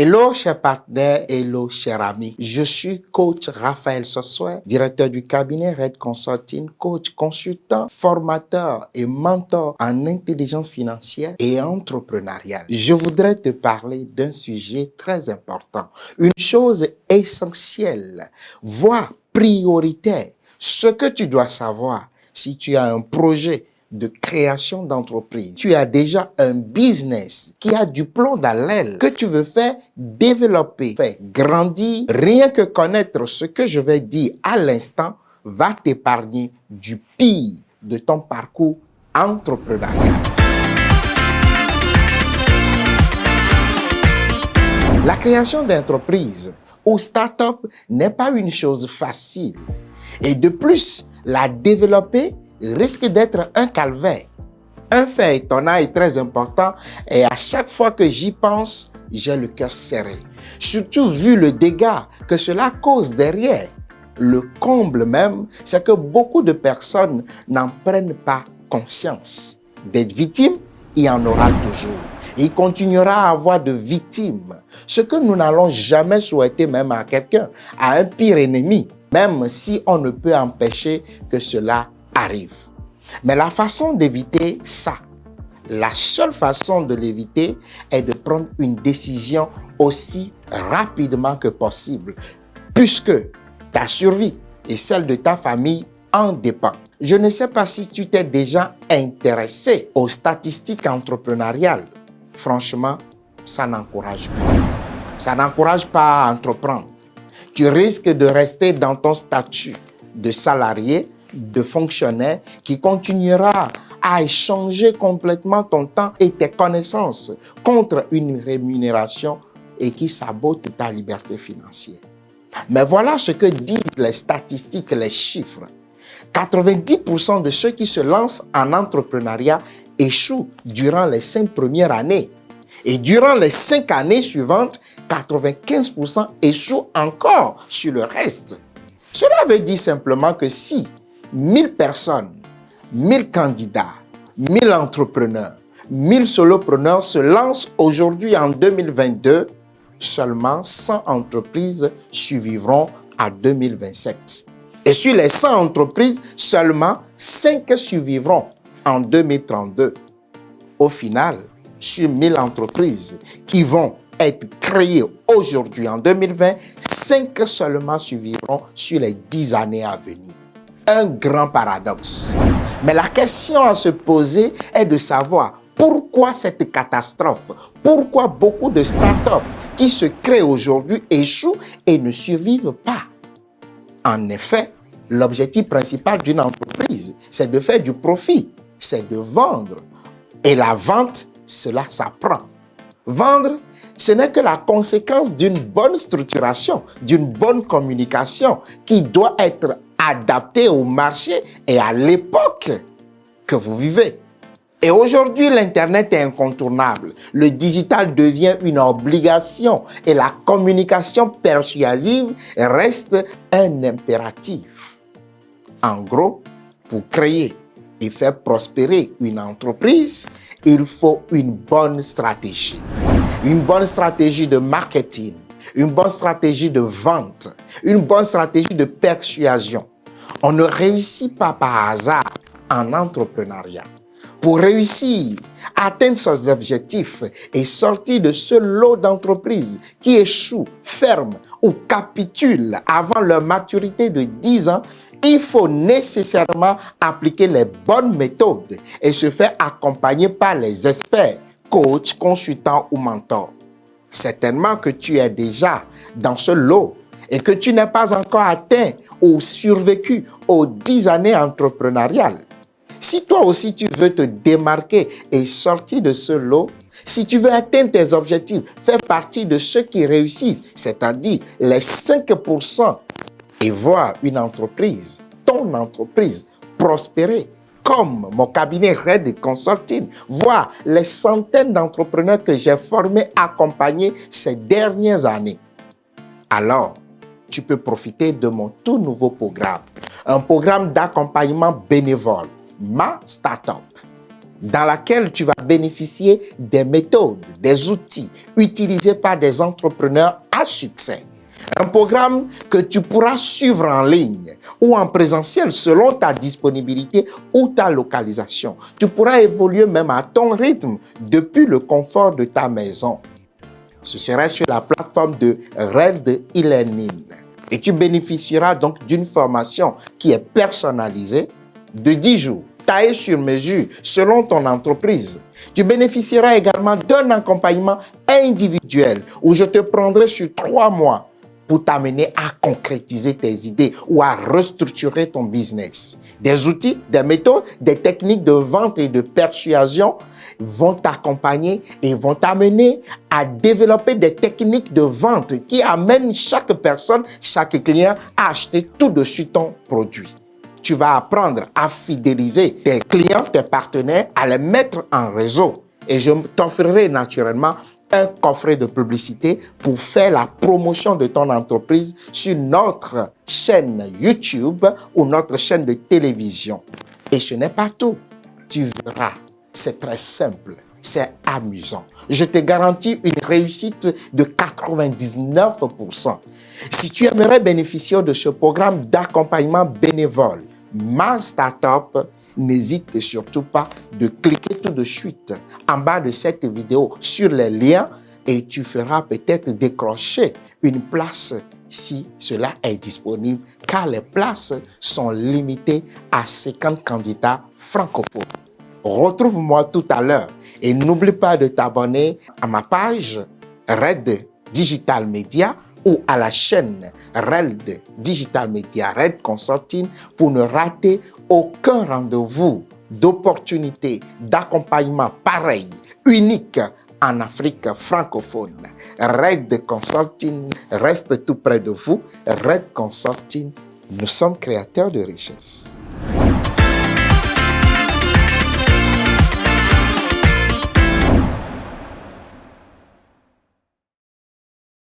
Hello, chers partenaires, hello, chers amis. Je suis coach Raphaël Sossoé, directeur du cabinet Red Consulting, coach, consultant, formateur et mentor en intelligence financière et entrepreneuriale. Je voudrais te parler d'un sujet très important, une chose essentielle, voire prioritaire. Ce que tu dois savoir si tu as un projet de création d'entreprise. Tu as déjà un business qui a du plomb dans l'aile, que tu veux faire développer, faire grandir. Rien que connaître ce que je vais dire à l'instant va t'épargner du pire de ton parcours entrepreneurial. La création d'entreprise ou start-up n'est pas une chose facile. Et de plus, la développer risque d'être un calvaire. Un fait étonnant et très important, et à chaque fois que j'y pense, j'ai le cœur serré. Surtout vu le dégât que cela cause derrière. Le comble même, c'est que beaucoup de personnes n'en prennent pas conscience. D'être victime, il y en aura toujours. Et il continuera à avoir de victimes. Ce que nous n'allons jamais souhaiter même à quelqu'un, à un pire ennemi, même si on ne peut empêcher que cela arrive. Mais la façon d'éviter ça, la seule façon de l'éviter est de prendre une décision aussi rapidement que possible, puisque ta survie et celle de ta famille en dépend. Je ne sais pas si tu t'es déjà intéressé aux statistiques entrepreneuriales. Franchement, ça n'encourage pas. Ça n'encourage pas à entreprendre. Tu risques de rester dans ton statut de salarié, de fonctionnaire qui continuera à échanger complètement ton temps et tes connaissances contre une rémunération et qui sabote ta liberté financière. Mais voilà ce que disent les statistiques, les chiffres. 90% de ceux qui se lancent en entrepreneuriat échouent durant les 5 premières années. Et durant les 5 années suivantes, 95% échouent encore sur le reste. Cela veut dire simplement que si 1000 personnes, 1000 candidats, 1000 entrepreneurs, 1000 solopreneurs se lancent aujourd'hui en 2022, seulement 100 entreprises survivront à 2027. Et sur les 100 entreprises, seulement 5 survivront en 2032. Au final, sur 1000 entreprises qui vont être créées aujourd'hui en 2020, 5 seulement survivront sur les 10 années à venir. Un grand paradoxe. Mais la question à se poser est de savoir pourquoi cette catastrophe, pourquoi beaucoup de startups qui se créent aujourd'hui échouent et ne survivent pas. En effet, l'objectif principal d'une entreprise, c'est de faire du profit, c'est de vendre. Et la vente, cela s'apprend. Vendre, ce n'est que la conséquence d'une bonne structuration, d'une bonne communication qui doit être adaptée au marché et à l'époque que vous vivez. Et aujourd'hui, l'Internet est incontournable. Le digital devient une obligation et la communication persuasive reste un impératif. En gros, pour créer et faire prospérer une entreprise, il faut une bonne stratégie. Une bonne stratégie de marketing, une bonne stratégie de vente, une bonne stratégie de persuasion. On ne réussit pas par hasard en entrepreneuriat. Pour réussir à atteindre ses objectifs et sortir de ce lot d'entreprises qui échouent, ferment ou capitulent avant leur maturité de 10 ans, il faut nécessairement appliquer les bonnes méthodes et se faire accompagner par les experts, coachs, consultants ou mentors. Certainement que tu es déjà dans ce lot et que tu n'as pas encore atteint ou survécu aux 10 années entrepreneuriales. Si toi aussi tu veux te démarquer et sortir de ce lot, si tu veux atteindre tes objectifs, faire partie de ceux qui réussissent, c'est-à-dire les 5%, et voir une entreprise, ton entreprise, prospérer, comme mon cabinet Red Consulting, voir les centaines d'entrepreneurs que j'ai formés, accompagnés ces dernières années. Alors, tu peux profiter de mon tout nouveau programme, un programme d'accompagnement bénévole, ma Startup. dans laquelle tu vas bénéficier des méthodes, des outils utilisés par des entrepreneurs à succès. Un programme que tu pourras suivre en ligne ou en présentiel selon ta disponibilité ou ta localisation. Tu pourras évoluer même à ton rythme depuis le confort de ta maison. Ce sera sur la plateforme de Red e-Learning. Et tu bénéficieras donc d'une formation qui est personnalisée de 10 jours, taillée sur mesure selon ton entreprise. Tu bénéficieras également d'un accompagnement individuel où je te prendrai sur 3 mois pour t'amener à concrétiser tes idées ou à restructurer ton business. Des outils, des méthodes, des techniques de vente et de persuasion vont t'accompagner et vont t'amener à développer des techniques de vente qui amènent chaque personne, chaque client à acheter tout de suite ton produit. Tu vas apprendre à fidéliser tes clients, tes partenaires, à les mettre en réseau. Et je t'offrirai naturellement un coffret de publicité pour faire la promotion de ton entreprise sur notre chaîne YouTube ou notre chaîne de télévision. Et ce n'est pas tout. Tu verras, c'est très simple, c'est amusant. Je te garantis une réussite de 99%. Si tu aimerais bénéficier de ce programme d'accompagnement bénévole, Ma Startup, n'hésite surtout pas de cliquer tout de suite en bas de cette vidéo sur les liens et tu feras peut-être décrocher une place si cela est disponible car les places sont limitées à 50 candidats francophones. Retrouve-moi tout à l'heure et n'oublie pas de t'abonner à ma page Red Digital Media ou à la chaîne Red Digital Media Red Consulting pour ne rater aucun rendez-vous d'opportunité, d'accompagnement pareil, unique en Afrique francophone. Red Consulting reste tout près de vous. Red Consulting, nous sommes créateurs de richesses.